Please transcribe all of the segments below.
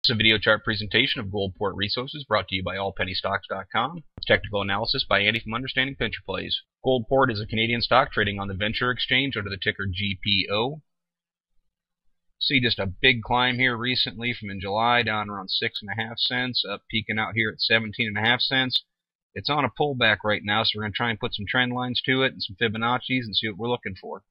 It's a video chart presentation of Goldport Resources brought to you by allpennystocks.com. Technical analysis by Andy from Understanding Venture Plays. Goldport is a Canadian stock trading on the Venture Exchange under the ticker GPO. See just a big climb here recently from in July down around 6.5 cents, up peaking out here at 17.5 cents. It's on a pullback right now, so we're going to try and put some trend lines to it and some Fibonacci's and see what we're looking for.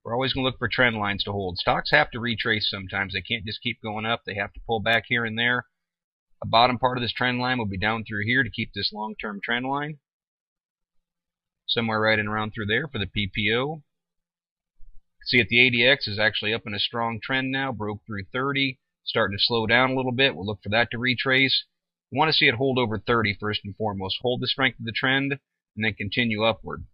We're always going to look for trend lines to hold. Stocks have to retrace sometimes. They can't just keep going up. They have to pull back here and there. The bottom part of this trend line will be down through here to keep this long-term trend line. Somewhere right and around through there for the PPO. See that the ADX is actually up in a strong trend now. Broke through 30. Starting to slow down a little bit. We'll look for that to retrace. We want to see it hold over 30 first and foremost. Hold the strength of the trend and then continue upward.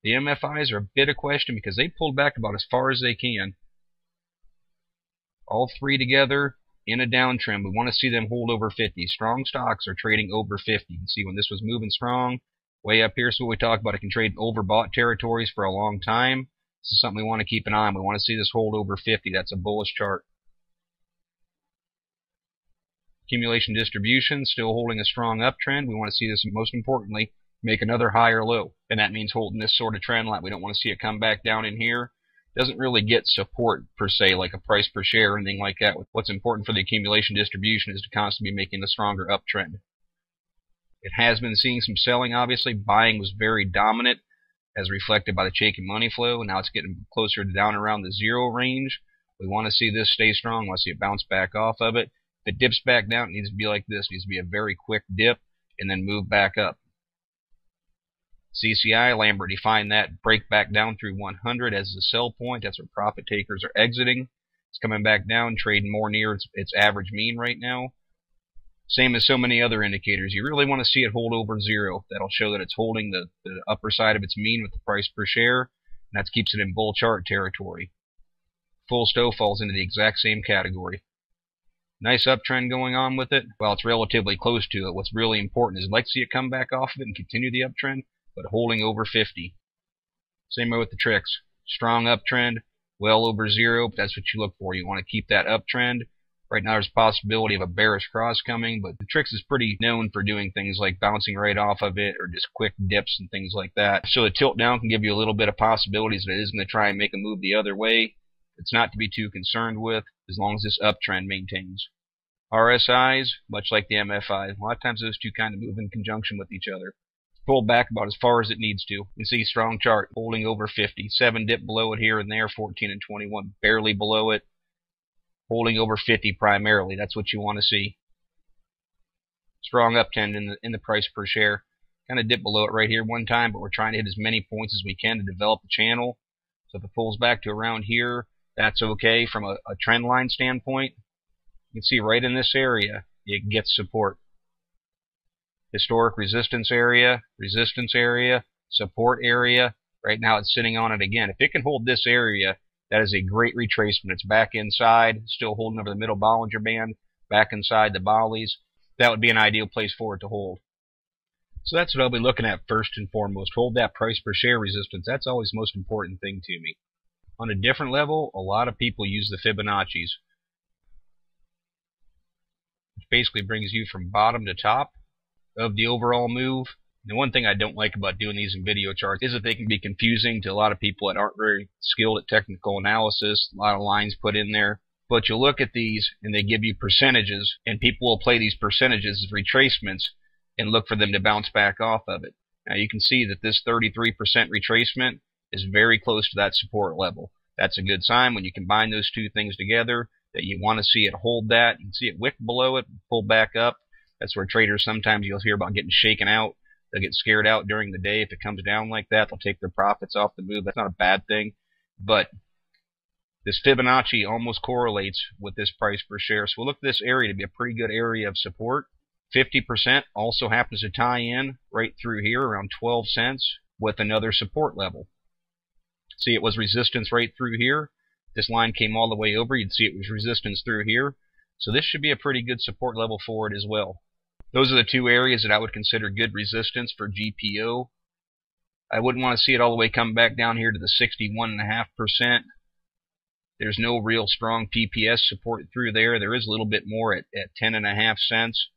The MFIs are a bit of question because they pulled back about as far as they can. All three together in a downtrend. We want to see them hold over 50. Strong stocks are trading over 50. You can see when this was moving strong, way up here, so what we talk about, it can trade in overbought territories for a long time. This is something we want to keep an eye on. We want to see this hold over 50. That's a bullish chart. Accumulation distribution still holding a strong uptrend. We want to see this, most importantly, make another higher low, and that means holding this sort of trend line. We don't want to see it come back down in here. Doesn't really get support per se, like a price per share or anything like that. What's important for the accumulation distribution is to constantly be making a stronger uptrend. It has been seeing some selling, obviously. Buying was very dominant, as reflected by the shaky money flow, and now it's getting closer to down around the zero range. We want to see this stay strong. We want to see it bounce back off of it. If it dips back down, it needs to be like this. It needs to be a very quick dip and then move back up. CCI, Lambert defined that break back down through 100 as the sell point. That's where profit takers are exiting. It's coming back down, trading more near its average mean right now. Same as so many other indicators. You really want to see it hold over zero. That'll show that it's holding the upper side of its mean with the price per share, and that keeps it in bull chart territory. Full stow falls into the exact same category. Nice uptrend going on with it. Well, it's relatively close to it. What's really important is I'd like to see it come back off of it and continue the uptrend, but holding over 50. Same way with the tricks. Strong uptrend, well over zero, but that's what you look for. You want to keep that uptrend. Right now there's a possibility of a bearish cross coming, but the tricks is pretty known for doing things like bouncing right off of it or just quick dips and things like that. So the tilt down can give you a little bit of possibilities that it is going to try and make a move the other way. It's not to be too concerned with as long as this uptrend maintains. RSIs, much like the MFIs, a lot of times those two kind of move in conjunction with each other. Pulled back about as far as it needs to. You can see strong chart holding over 50. 7 dip below it here and there. 14 and 21 barely below it. Holding over 50 primarily. That's what you want to see. Strong uptrend in the price per share. Kind of dipped below it right here one time, but we're trying to hit as many points as we can to develop the channel. So if it pulls back to around here, that's okay from a trend line standpoint. You can see right in this area, it gets support. Historic resistance area, support area. Right now it's sitting on it again. If it can hold this area, that is a great retracement. It's back inside, still holding over the middle Bollinger Band, back inside the Bollies. That would be an ideal place for it to hold. So that's what I'll be looking at first and foremost. Hold that price per share resistance. That's always the most important thing to me. On a different level, a lot of people use the Fibonacci's, which basically brings you from bottom to top of the overall move. The one thing I don't like about doing these in video charts is that they can be confusing to a lot of people that aren't very skilled at technical analysis. A lot of lines put in there. But you look at these and they give you percentages, and people will play these percentages as retracements and look for them to bounce back off of it. Now you can see that this 33% retracement is very close to that support level. That's a good sign when you combine those two things together, that you want to see it hold that. You can see it wick below it, pull back up. That's where traders, sometimes you'll hear about getting shaken out. They'll get scared out during the day. If it comes down like that, they'll take their profits off the move. That's not a bad thing. But this Fibonacci almost correlates with this price per share. So we'll look at this area to be a pretty good area of support. 50% also happens to tie in right through here around 12 cents with another support level. See, it was resistance right through here. This line came all the way over. You'd see it was resistance through here. So this should be a pretty good support level for it as well. Those are the two areas that I would consider good resistance for GPO. I wouldn't want to see it all the way come back down here to the 61.5%. There's no real strong PPS support through there. There is a little bit more at 10.5 cents.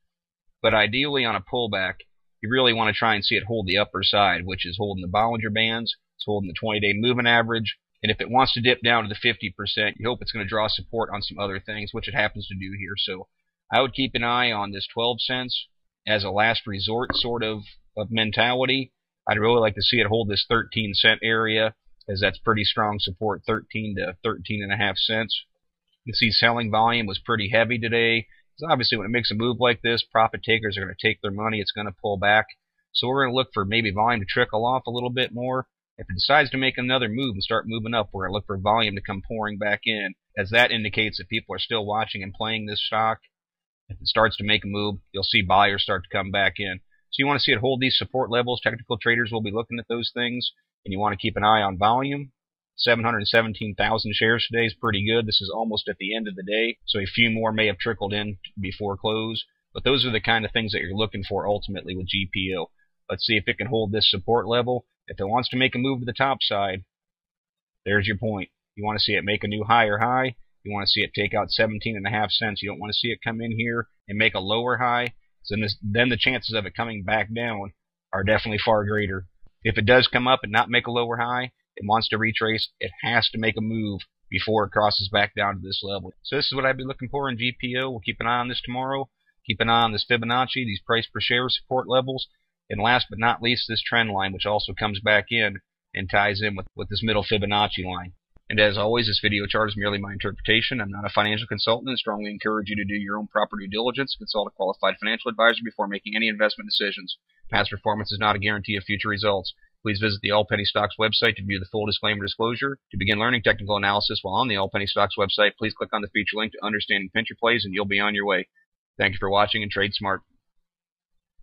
But ideally on a pullback, you really want to try and see it hold the upper side, which is holding the Bollinger Bands, it's holding the 20-day moving average. And if it wants to dip down to the 50%, you hope it's going to draw support on some other things, which it happens to do here. So I would keep an eye on this 12 cents as a last resort sort of mentality. I'd really like to see it hold this 13-cent area, as that's pretty strong support, 13 to 13.5 cents. You can see selling volume was pretty heavy today. Because obviously when it makes a move like this, profit takers are going to take their money. It's going to pull back. So we're going to look for maybe volume to trickle off a little bit more. If it decides to make another move and start moving up, we're going to look for volume to come pouring back in, as that indicates that people are still watching and playing this stock. If it starts to make a move, you'll see buyers start to come back in. So you want to see it hold these support levels. Technical traders will be looking at those things, and you want to keep an eye on volume. 717,000 shares today is pretty good. This is almost at the end of the day, so a few more may have trickled in before close. But those are the kind of things that you're looking for ultimately with GPO. Let's see if it can hold this support level. If it wants to make a move to the top side, there's your point. You want to see it make a new higher high. You want to see it take out 17.5 cents. You don't want to see it come in here and make a lower high. So then the chances of it coming back down are definitely far greater. If it does come up and not make a lower high, it wants to retrace, it has to make a move before it crosses back down to this level. So this is what I'd be looking for in GPO. We'll keep an eye on this tomorrow. Keep an eye on this Fibonacci, these price per share support levels. And last but not least, this trend line, which also comes back in and ties in with this middle Fibonacci line. And as always, this video chart is merely my interpretation. I'm not a financial consultant and strongly encourage you to do your own proper due diligence. Consult a qualified financial advisor before making any investment decisions. Past performance is not a guarantee of future results. Please visit the All Penny Stocks website to view the full disclaimer disclosure. To begin learning technical analysis while on the All Penny Stocks website, please click on the feature link to Understanding Pincher Plays and you'll be on your way. Thank you for watching and trade smart.